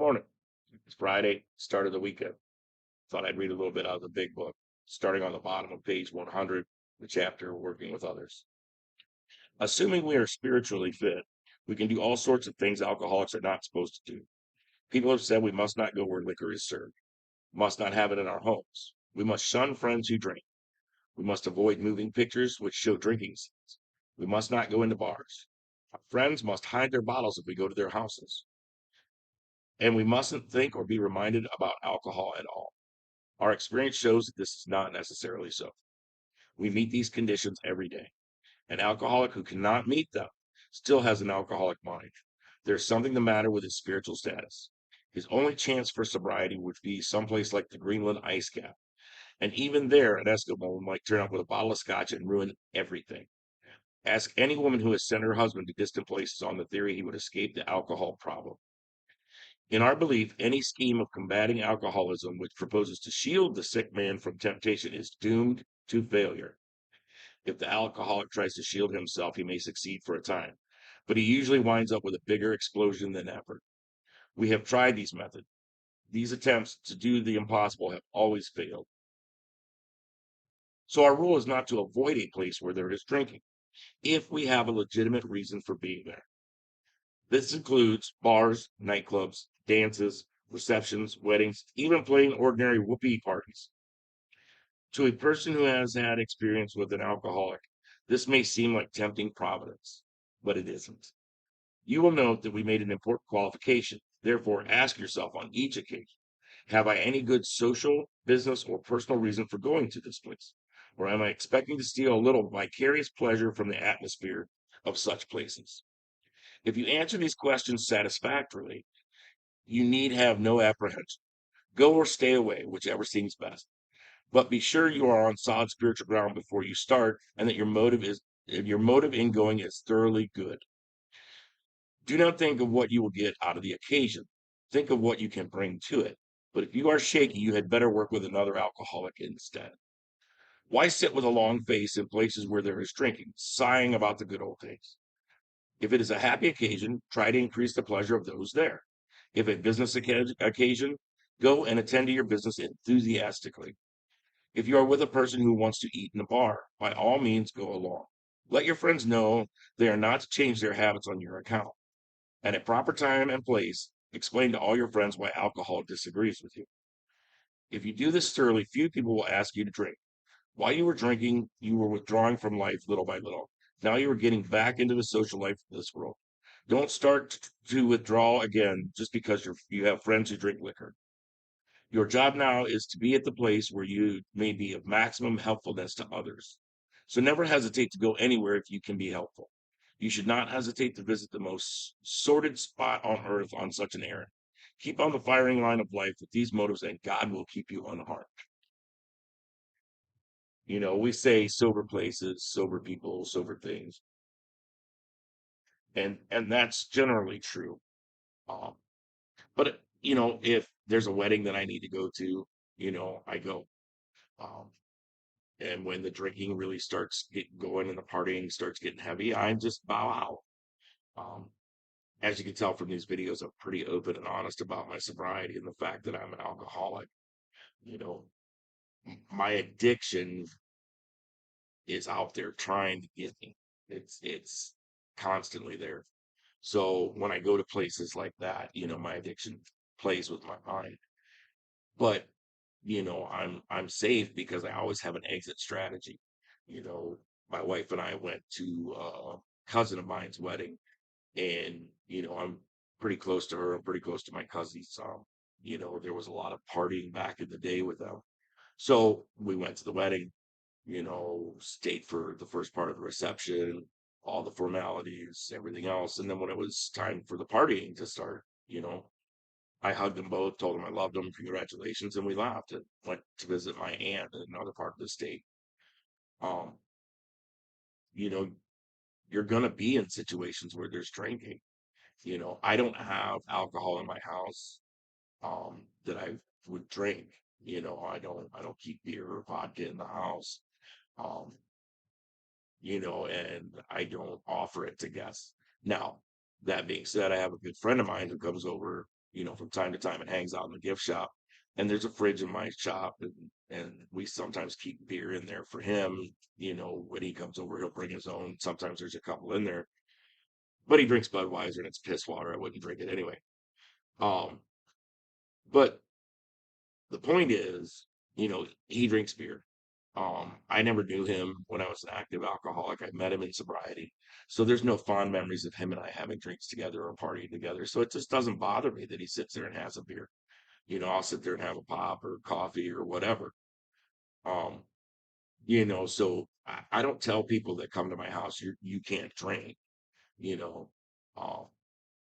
Morning. It's Friday, start of the weekend. Thought I'd read a little bit out of the big book, starting on the bottom of page 100, the chapter Working with Others. Assuming we are spiritually fit, we can do all sorts of things alcoholics are not supposed to do. People have said we must not go where liquor is served, must not have it in our homes. We must shun friends who drink. We must avoid moving pictures which show drinking scenes. We must not go into bars. Our friends must hide their bottles if we go to their houses. And we mustn't think or be reminded about alcohol at all. Our experience shows that this is not necessarily so. We meet these conditions every day. An alcoholic who cannot meet them still has an alcoholic mind. There's something the matter with his spiritual status. His only chance for sobriety would be someplace like the Greenland ice cap. And even there, an Eskimo might turn up with a bottle of scotch and ruin everything. Ask any woman who has sent her husband to distant places on the theory he would escape the alcohol problem. In our belief, any scheme of combating alcoholism which proposes to shield the sick man from temptation is doomed to failure. If the alcoholic tries to shield himself, he may succeed for a time, but he usually winds up with a bigger explosion than ever. We have tried these methods. These attempts to do the impossible have always failed. So our rule is not to avoid a place where there is drinking, if we have a legitimate reason for being there. This includes bars, nightclubs, dances, receptions, weddings, even plain ordinary whoopee parties. To a person who has had experience with an alcoholic, this may seem like tempting providence, but it isn't. You will note that we made an important qualification. Therefore, ask yourself on each occasion, have I any good social, business, or personal reason for going to this place? Or am I expecting to steal a little vicarious pleasure from the atmosphere of such places? If you answer these questions satisfactorily, you need have no apprehension. Go or stay away, whichever seems best. But be sure you are on solid spiritual ground before you start, and that your motive in going is thoroughly good. Do not think of what you will get out of the occasion. Think of what you can bring to it. But if you are shaky, you had better work with another alcoholic instead. Why sit with a long face in places where there is drinking, sighing about the good old days? If it is a happy occasion, try to increase the pleasure of those there. If a business occasion, go and attend to your business enthusiastically. If you are with a person who wants to eat in a bar, by all means go along. Let your friends know they are not to change their habits on your account. At a proper time and place, explain to all your friends why alcohol disagrees with you. If you do this thoroughly, few people will ask you to drink. While you were drinking, you were withdrawing from life little by little. Now you are getting back into the social life of this world. Don't start to withdraw again just because you have friends who drink liquor. Your job now is to be at the place where you may be of maximum helpfulness to others. So never hesitate to go anywhere if you can be helpful. You should not hesitate to visit the most sordid spot on earth on such an errand. Keep on the firing line of life with these motives, and God will keep you unharmed. We say sober places, sober people, sober things, and that's generally true. Um, but if there's a wedding that I need to go to, I go. Um, And when the drinking really starts going and the partying starts getting heavy, I just bow out. Um, as you can tell from these videos, I'm pretty open and honest about my sobriety and the fact that I'm an alcoholic. You know, my addiction is out there trying to get me. It's constantly there. So when I go to places like that, my addiction plays with my mind. But I'm safe because I always have an exit strategy. You know, my wife and I went to a cousin of mine's wedding, and I'm pretty close to her. I'm pretty close to my cousins. There was a lot of partying back in the day with them. So we went to the wedding, stayed for the first part of the reception, all the formalities, everything else. And then when it was time for the partying to start, I hugged them both, told them I loved them, congratulations, and we laughed and went to visit my aunt in another part of the state. Um, you know, you're gonna be in situations where there's drinking. I don't have alcohol in my house that I would drink. I don't keep beer or vodka in the house. Um, and I don't offer it to guests. Now, that being said, I have a good friend of mine who comes over. from time to time and hangs out in the gift shop. And there's a fridge in my shop, and we sometimes keep beer in there for him. When he comes over, he'll bring his own. Sometimes there's a couple in there, but he drinks Budweiser and it's piss water. I wouldn't drink it anyway. Um, but the point is, he drinks beer. I never knew him when I was an active alcoholic. I met him in sobriety. So there's no fond memories of him and I having drinks together or partying together. So it just doesn't bother me that he sits there and has a beer. I'll sit there and have a pop or coffee or whatever. Um, so I don't tell people that come to my house, you can't drink, you know. Um,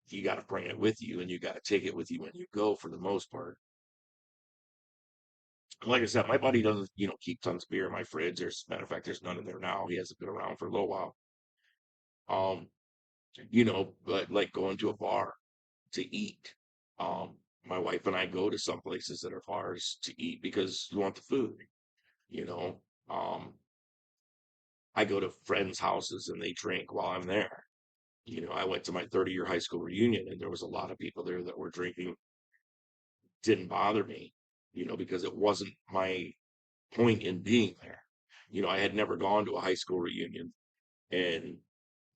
you got to bring it with you and you got to take it with you when you go for the most part. Like I said, my buddy doesn't, keep tons of beer in my fridge. Matter of fact, there's none in there now. He hasn't been around for a little while. Um, but like going to a bar to eat. Um, my wife and I go to some places that are bars to eat because you want the food, you know. Um, I go to friends' houses and they drink while I'm there. I went to my 30-year high school reunion and there was a lot of people there that were drinking. Didn't bother me, because it wasn't my point in being there. I had never gone to a high school reunion, and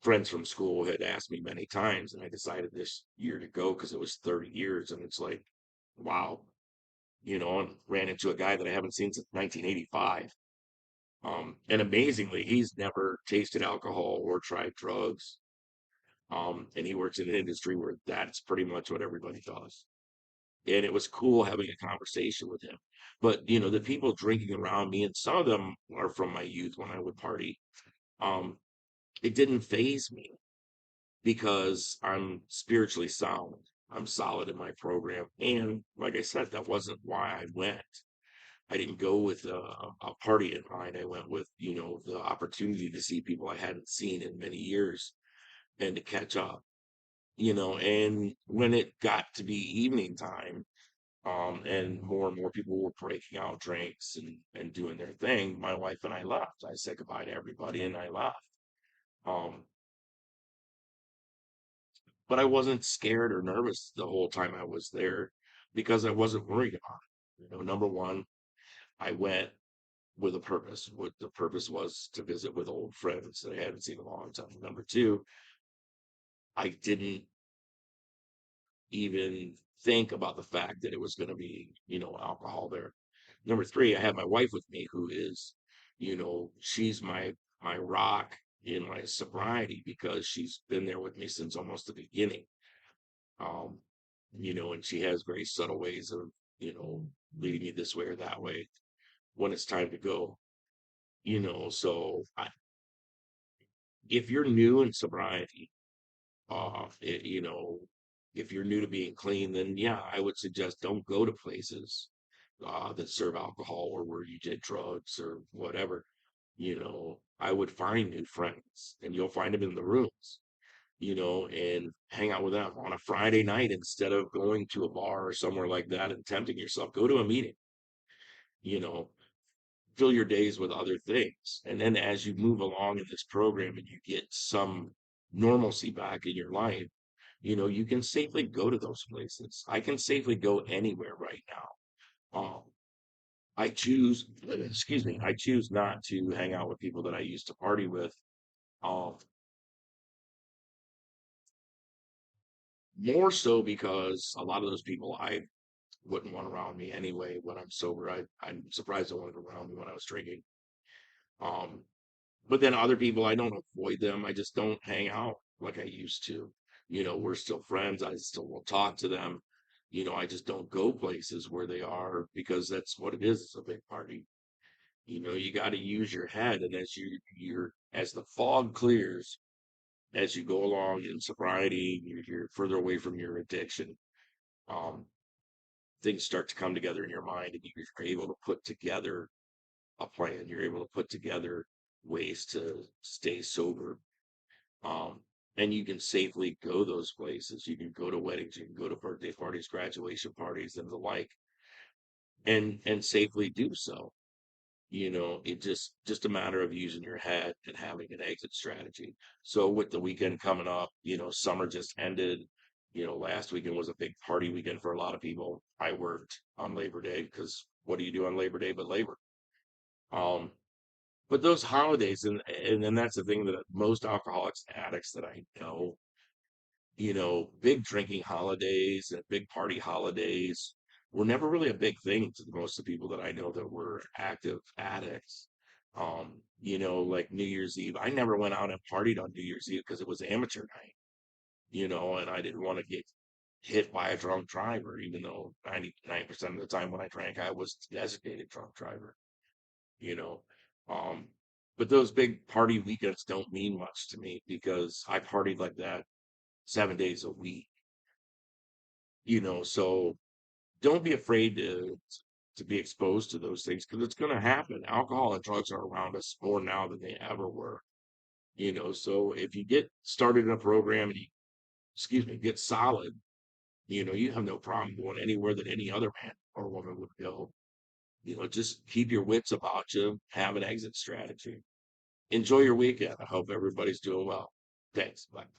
friends from school had asked me many times, and I decided this year to go because it was 30 years, and it's like, wow, and ran into a guy that I haven't seen since 1985. And amazingly, he's never tasted alcohol or tried drugs. And he works in an industry where that's pretty much what everybody does. And it was cool having a conversation with him. But the people drinking around me, and some of them are from my youth when I would party. Um, it didn't phase me because I'm spiritually sound. I'm solid in my program, and like I said, that wasn't why I went. I didn't go with a party in mind. I went with the opportunity to see people I hadn't seen in many years and to catch up. And when it got to be evening time, and more people were breaking out drinks and doing their thing, my wife and I left. I said goodbye to everybody and I left. Um, but I wasn't scared or nervous the whole time I was there because I wasn't worried about it. Number one, I went with a purpose. What the purpose was to visit with old friends that I hadn't seen in a long time. Number two, I didn't even think about the fact that it was going to be, alcohol there. Number three, I have my wife with me who is, she's my rock in my sobriety because she's been there with me since almost the beginning. Um, and she has very subtle ways of, you know, leading me this way or that way when it's time to go. If you're new in sobriety, it, if you're new to being clean, then yeah, I would suggest don't go to places that serve alcohol or where you did drugs or whatever. I would find new friends, and you'll find them in the rooms. And hang out with them on a Friday night instead of going to a bar or somewhere like that and tempting yourself. Go to a meeting, you know, fill your days with other things. And then as you move along in this program and you get some normalcy back in your life, you can safely go to those places. I can safely go anywhere right now. I choose, excuse me, I choose not to hang out with people that I used to party with. Um, More so because a lot of those people I wouldn't want around me anyway when I'm sober. I'm surprised they wanted around me when I was drinking. Um, but then other people, I don't avoid them. I just don't hang out like I used to. We're still friends. I still will talk to them. I just don't go places where they are because that's what it is. It's a big party. You got to use your head, and as the fog clears, as you go along in sobriety, you're further away from your addiction. Um, Things start to come together in your mind, and you're able to put together a plan. You're able to put together ways to stay sober. Um, and you can safely go those places. You can go to weddings, you can go to birthday parties, graduation parties, and the like, and safely do so. It just a matter of using your head and having an exit strategy. So with the weekend coming up, summer just ended. Last weekend was a big party weekend for a lot of people. I worked on Labor Day because what do you do on Labor Day but labor? Um, but those holidays, and that's the thing that most alcoholics and addicts that I know, big drinking holidays and big party holidays were never really a big thing to most of the people that I know that were active addicts. Like New Year's Eve. I never went out and partied on New Year's Eve because it was amateur night, and I didn't want to get hit by a drunk driver, even though 99% of the time when I drank, I was a designated drunk driver, you know. Um, but those big party weekends don't mean much to me because I partied like that 7 days a week, so don't be afraid to be exposed to those things because it's going to happen. Alcohol and drugs are around us more now than they ever were, so if you get started in a program and you, excuse me, get solid, you have no problem going anywhere that any other man or woman would go. Just keep your wits about you, have an exit strategy. Enjoy your weekend. I hope everybody's doing well. Thanks. Bye.